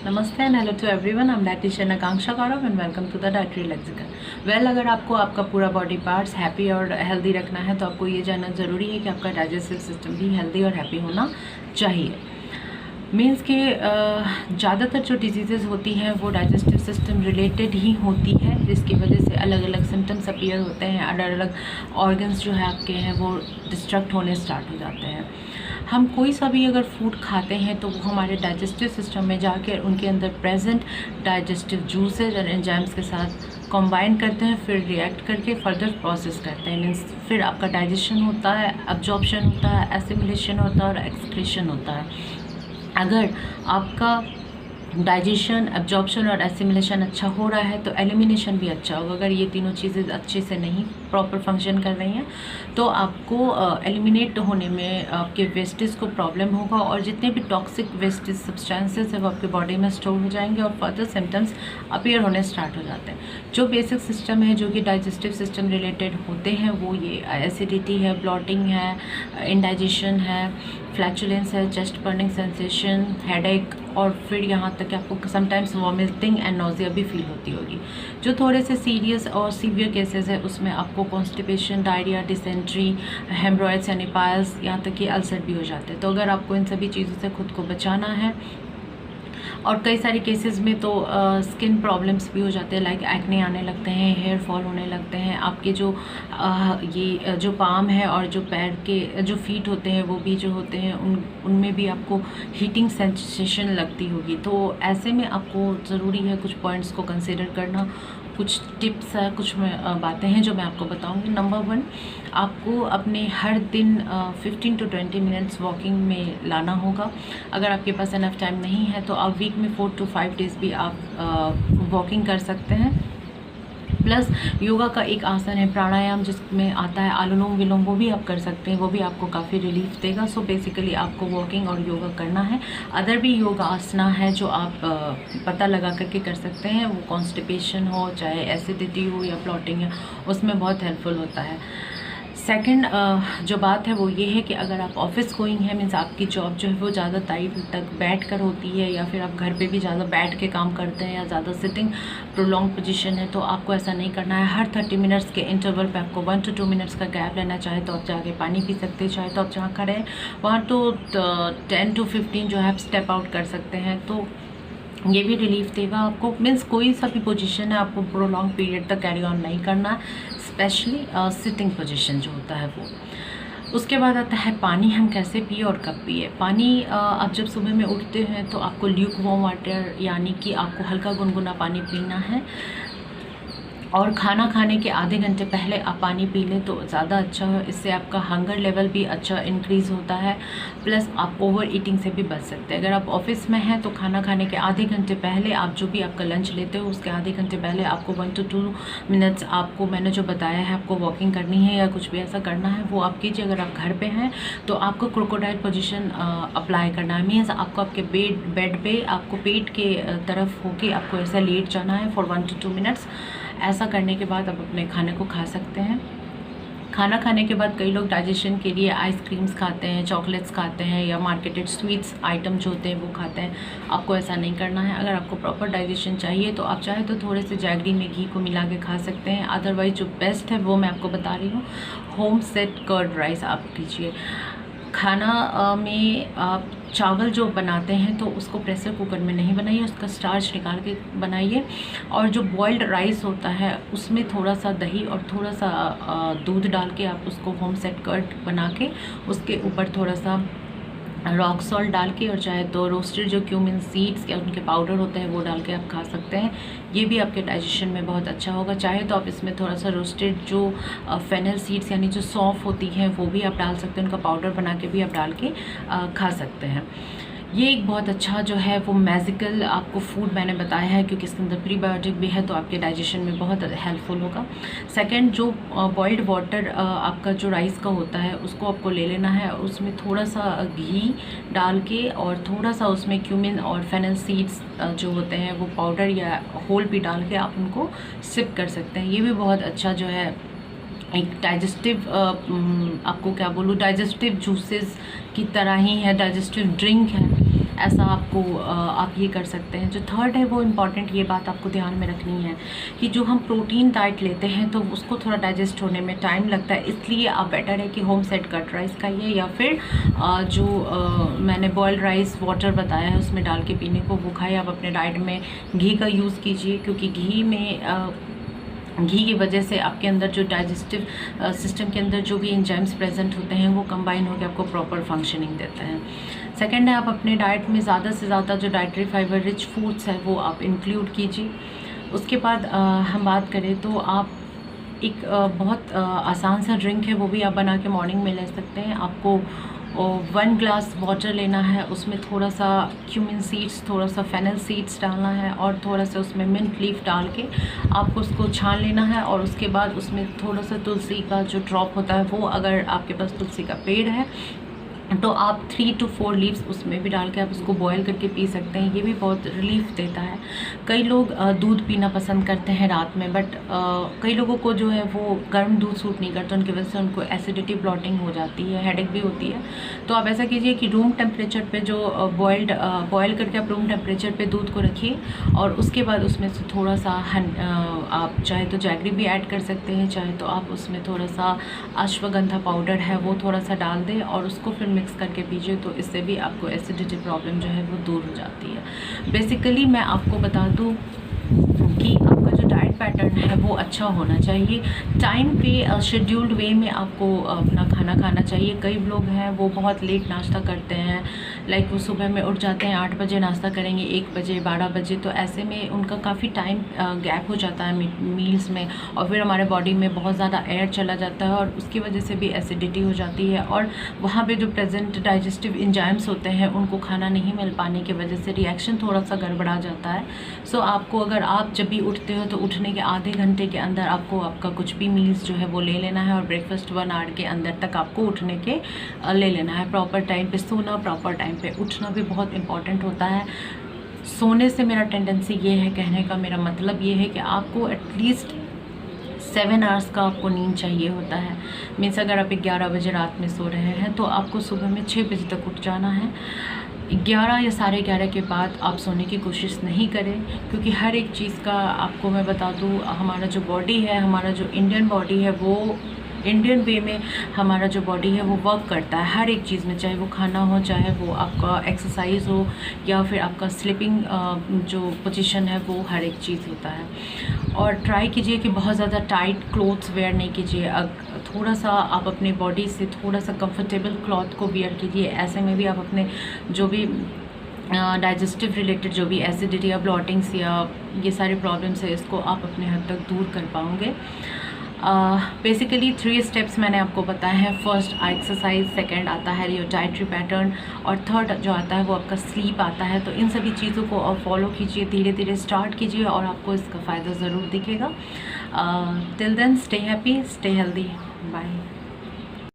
नमस्ते and hello to everyone. I am dietitian Akanksha Gaurav and welcome to the dietary lexicon. Well, अगर आपको आपका पूरा बॉडी पार्ट्स हैप्पी और हेल्दी रखना है तो आपको ये जानना ज़रूरी है कि आपका डाइजेस्टिव सिस्टम भी हेल्दी और हैप्पी होना चाहिए। मीन्स के ज़्यादातर जो डिजीज़ेज़ होती हैं वो डाइजेस्टिव सिस्टम रिलेटेड ही होती है, जिसकी वजह से अलग अलग सिम्टम्स अपीयर होते हैं, अलग अलग ऑर्गन्स जो है आपके हैं वो डिस्ट्रक्ट होने स्टार्ट हो जाते हैं। हम कोई सा भी अगर फूड खाते हैं तो वो हमारे डाइजेस्टिव सिस्टम में जाकर उनके अंदर प्रेजेंट डाइजेस्टिव जूसेज और एंजाइम्स के साथ कंबाइन करते हैं, फिर रिएक्ट करके फर्दर प्रोसेस करते हैं। मीन्स फिर आपका डाइजेशन होता है, अब्जॉर्प्शन होता है, एसिमिलेशन होता है और एक्सक्रीशन होता है। अगर आपका डाइजेशन, एब्जॉर्प्शन और एसिमिलेशन अच्छा हो रहा है तो एलिमिनेशन भी अच्छा होगा। अगर ये तीनों चीज़ें अच्छे से नहीं प्रॉपर फंक्शन कर रही हैं तो आपको एलिमिनेट होने में आपके वेस्टेज को प्रॉब्लम होगा और जितने भी टॉक्सिक वेस्टेज सब्सटेंसेस है वो आपके बॉडी में स्टोर हो जाएंगे और फर्दर सिम्टम्स अपीयर होने स्टार्ट हो जाते हैं। जो बेसिक सिस्टम है जो कि डाइजेस्टिव सिस्टम रिलेटेड होते हैं वो ये एसिडिटी है, ब्लॉटिंग है, इंडाइजेशन है, फ्लैचुलेंस है, चेस्ट बर्निंग सेंसेशन, हेडेक और फिर यहाँ तक कि आपको समटाइम्स वॉमिटिंग एंड नोजिया भी फील होती होगी। जो थोड़े से सीरियस और सीवियर केसेस है उसमें आपको कॉन्स्टिपेशन, डायरिया, डिसेंट्री, हेमरॉइड्स यानी पायल्स, यहाँ तक कि अल्सर भी हो जाते हैं। तो अगर आपको इन सभी चीज़ों से खुद को बचाना है, और कई सारे केसेस में तो स्किन प्रॉब्लम्स भी हो जाते हैं, लाइक एक्ने आने लगते हैं, हेयर फॉल होने लगते हैं, आपके जो ये जो पाम है और जो पैर के जो फीट होते हैं वो भी जो होते हैं उनमें भी आपको हीटिंग सेंसेशन लगती होगी। तो ऐसे में आपको ज़रूरी है कुछ पॉइंट्स को कंसिडर करना। कुछ टिप्स है, कुछ बातें हैं जो मैं आपको बताऊंगी। नंबर 1, आपको अपने हर दिन 15 to 20 मिनट्स वॉकिंग में लाना होगा। अगर आपके पास इनफ टाइम नहीं है तो आप वीक में 4 to 5 डेज़ भी आप वॉकिंग कर सकते हैं। प्लस योगा का एक आसन है प्राणायाम जिसमें आता है अनुलोम विलोम, वो भी आप कर सकते हैं, वो भी आपको काफ़ी रिलीफ देगा। सो बेसिकली आपको वॉकिंग और योगा करना है। अदर भी योगा आसना है जो आप पता लगा करके कर सकते हैं, वो कॉन्स्टिपेशन हो, चाहे एसिडिटी हो या ब्लॉटिंग है, उसमें बहुत हेल्पफुल होता है। सेकंड जो बात है वो ये है कि अगर आप ऑफिस गोइंग है, मीन्स आपकी जॉब जो है वो ज़्यादा टाइम तक बैठ कर होती है या फिर आप घर पे भी ज़्यादा बैठ के काम करते हैं या ज़्यादा सिटिंग प्रोलॉन्ग पोजीशन है, तो आपको ऐसा नहीं करना है। हर 30 मिनट्स के इंटरवल पे आपको 1 to 2 मिनट्स का गैप लेना। चाहे तो आप जाके पानी पी सकते हैं, चाहे तो आप जहाँ खड़े हैं वहाँ तो 10 to 15 जो है आप स्टेप आउट कर सकते हैं, तो ये भी रिलीफ देगा आपको। मीन्स कोई सा भी पोजीशन है आपको प्रोलॉन्ग पीरियड तक कैरी ऑन नहीं करना, स्पेशली सिटिंग पोजीशन जो होता है वो। उसके बाद आता है पानी हम कैसे पिए और कब पिए। पानी आप जब सुबह में उठते हैं तो आपको ल्यूक वार्म वाटर यानी कि आपको हल्का गुनगुना पानी पीना है, और खाना खाने के आधे घंटे पहले आप पानी पी लें तो ज़्यादा अच्छा है। इससे आपका हंगर लेवल भी अच्छा इंक्रीज़ होता है, प्लस आप ओवर ईटिंग से भी बच सकते हैं। अगर आप ऑफिस में हैं तो खाना खाने के आधे घंटे पहले आप जो भी आपका लंच लेते हो उसके आधे घंटे पहले आपको 1 to 2 मिनट्स आपको मैंने जो बताया है आपको वॉकिंग करनी है या कुछ भी ऐसा करना है वो आप कीजिए। अगर आप घर पर हैं तो आपको क्रोकोडाइल पोजिशन अप्लाई करना है। मीन्स आपको आपके बेड पे आपको पेट के तरफ होके आपको ऐसा लेट जाना है फॉर 1 to 2 मिनट्स। ऐसा करने के बाद आप अपने खाने को खा सकते हैं। खाना खाने के बाद कई लोग डाइजेशन के लिए आइसक्रीम्स खाते हैं, चॉकलेट्स खाते हैं या मार्केटेड स्वीट्स आइटम जो होते हैं वो खाते हैं। आपको ऐसा नहीं करना है। अगर आपको प्रॉपर डाइजेशन चाहिए तो आप चाहे तो थोड़े से जैगरी में घी को मिला के खा सकते हैं। अदरवाइज जो बेस्ट है वो मैं आपको बता रही हूँ, होम सेट कर्ड राइस आप कीजिए। खाना में आप चावल जो बनाते हैं तो उसको प्रेशर कुकर में नहीं बनाइए, उसका स्टार्च निकाल के बनाइए। और जो बॉइल्ड राइस होता है उसमें थोड़ा सा दही और थोड़ा सा दूध डाल के आप उसको होम सेट कर्ड बना के उसके ऊपर थोड़ा सा रॉक सॉल्ट डाल के और चाहे तो रोस्टेड जो क्यूमिन सीड्स या उनके पाउडर होते हैं वो डाल के आप खा सकते हैं। ये भी आपके डाइजेशन में बहुत अच्छा होगा। चाहे तो आप इसमें थोड़ा सा रोस्टेड जो फेनल सीड्स यानी जो सौंफ होती है वो भी आप डाल सकते हैं, उनका पाउडर बना के भी आप डाल के खा सकते हैं। ये एक बहुत अच्छा जो है वो मैजिकल आपको फूड मैंने बताया है क्योंकि इसके अंदर प्रीबायोटिक भी है तो आपके डाइजेशन में बहुत हेल्पफुल होगा। सेकंड, जो बॉइल्ड वाटर आपका जो राइस का होता है उसको आपको ले लेना है, उसमें थोड़ा सा घी डाल के और थोड़ा सा उसमें क्यूमिन और फेनल सीड्स जो होते हैं वो पाउडर या होल भी डाल के आप उनको सिप कर सकते हैं। ये भी बहुत अच्छा जो है एक डाइजेस्टिव आपको क्या बोलूँ, डाइजेस्टिव जूसेस की तरह ही है, डाइजेस्टिव ड्रिंक है। ऐसा आपको आप ये कर सकते हैं। जो थर्ड है वो इम्पॉर्टेंट ये बात आपको ध्यान में रखनी है कि जो हम प्रोटीन डाइट लेते हैं तो उसको थोड़ा डाइजेस्ट होने में टाइम लगता है, इसलिए आप बेटर है कि होम सेट कट राइस खाइए या फिर मैंने बॉयल्ड राइस वाटर बताया है उसमें डाल के पीने को, वो खाइए। आप अपने डाइट में घी का यूज़ कीजिए, क्योंकि घी की वजह से आपके अंदर जो डाइजेस्टिव सिस्टम के अंदर जो भी एंजाइम्स प्रेजेंट होते हैं वो कंबाइन होकर आपको प्रॉपर फंक्शनिंग देते हैं। सेकंड है, आप अपने डाइट में ज़्यादा से ज़्यादा जो डाइटरी फाइबर रिच फूड्स है वो आप इंक्लूड कीजिए। उसके बाद हम बात करें तो आप एक बहुत आसान सा ड्रिंक है वो भी आप बना के मॉर्निंग में ले सकते हैं। आपको 1 ग्लास वाटर लेना है, उसमें थोड़ा सा क्यूमिन सीड्स, थोड़ा सा फेनल सीड्स डालना है और थोड़ा सा उसमें मिंट लीफ डाल के आपको उसको छान लेना है। और उसके बाद उसमें थोड़ा सा तुलसी का जो ड्रॉप होता है वो, अगर आपके पास तुलसी का पेड़ है तो आप 3 to 4 लीव्स उसमें भी डाल के आप उसको बॉयल करके पी सकते हैं। ये भी बहुत रिलीफ देता है। कई लोग दूध पीना पसंद करते हैं रात में, बट कई लोगों को जो है वो गर्म दूध सूट नहीं करता, उनकी वजह से उनको एसिडिटी ब्लॉटिंग हो जाती है, हेडेक भी होती है। तो आप ऐसा कीजिए कि रूम टेम्परेचर पे जो बॉयल करके आप रूम टेम्परेचर पे दूध को रखिए और उसके बाद उसमें से थोड़ा सा आप चाहे तो जैगरी भी ऐड कर सकते हैं, चाहे तो आप उसमें थोड़ा सा अश्वगंधा पाउडर है वो थोड़ा सा डाल दें और उसको फिर मिक्स करके पीजिए। तो इससे भी आपको एसिडिटी प्रॉब्लम जो है वो दूर हो जाती है। बेसिकली मैं आपको बता दूं कि आपका जो डाइट पैटर्न है वो अच्छा होना चाहिए। टाइम पे शेड्यूल्ड वे में आपको अपना खाना खाना चाहिए। कई लोग हैं वो बहुत लेट नाश्ता करते हैं, लाइक वो सुबह में उठ जाते हैं 8 बजे, नाश्ता करेंगे 1 बजे 12 बजे, तो ऐसे में उनका काफ़ी टाइम गैप हो जाता है मील्स में और फिर हमारे बॉडी में बहुत ज़्यादा एयर चला जाता है और उसकी वजह से भी एसिडिटी हो जाती है और वहाँ पे जो प्रेजेंट डाइजेस्टिव एंजाइम्स होते हैं उनको खाना नहीं मिल पाने की वजह से रिएक्शन थोड़ा सा गड़बड़ा जाता है। सो आपको, अगर आप जब भी उठते हो तो उठने के आधे घंटे के अंदर आपको आपका कुछ भी मील्स जो है वो ले लेना है और ब्रेकफास्ट 1 आवर के अंदर तक आपको उठने के ले लेना है। प्रॉपर टाइम पे सोना, प्रॉपर टाइम पे उठना भी बहुत इम्पॉर्टेंट होता है। सोने से मेरा टेंडेंसी ये है, कहने का मेरा मतलब ये है कि आपको एटलीस्ट 7 आवर्स का आपको नींद चाहिए होता है। मीन्स अगर आप 11 बजे रात में सो रहे हैं तो आपको सुबह में 6 बजे तक उठ जाना है। 11 या 11:30 के बाद आप सोने की कोशिश नहीं करें, क्योंकि हर एक चीज़ का आपको मैं बता दूँ, हमारा जो बॉडी है, हमारा जो इंडियन बॉडी है वो इंडियन वे में हमारा जो बॉडी है वो वर्क करता है हर एक चीज़ में, चाहे वो खाना हो, चाहे वो आपका एक्सरसाइज हो या फिर आपका स्लीपिंग जो पोजीशन है वो हर एक चीज़ होता है। और ट्राई कीजिए कि बहुत ज़्यादा टाइट क्लोथ्स वेयर नहीं कीजिए। थोड़ा सा आप अपने बॉडी से थोड़ा सा कंफर्टेबल क्लॉथ को वेयर कीजिए। ऐसे में भी आप अपने जो भी डाइजेस्टिव रिलेटेड जो भी एसिडिटी या ब्लॉटिंग्स या ये सारे प्रॉब्लम्स है इसको आप अपने हद तक दूर कर पाओगे। बेसिकली 3 स्टेप्स मैंने आपको बताए हैं। फर्स्ट एक्सरसाइज, सेकंड आता है योर डाइटरी पैटर्न और थर्ड जो आता है वो आपका स्लीप आता है। तो इन सभी चीज़ों को आप फॉलो कीजिए, धीरे धीरे स्टार्ट कीजिए और आपको इसका फ़ायदा ज़रूर दिखेगा। Till then stay happy, stay healthy, bye.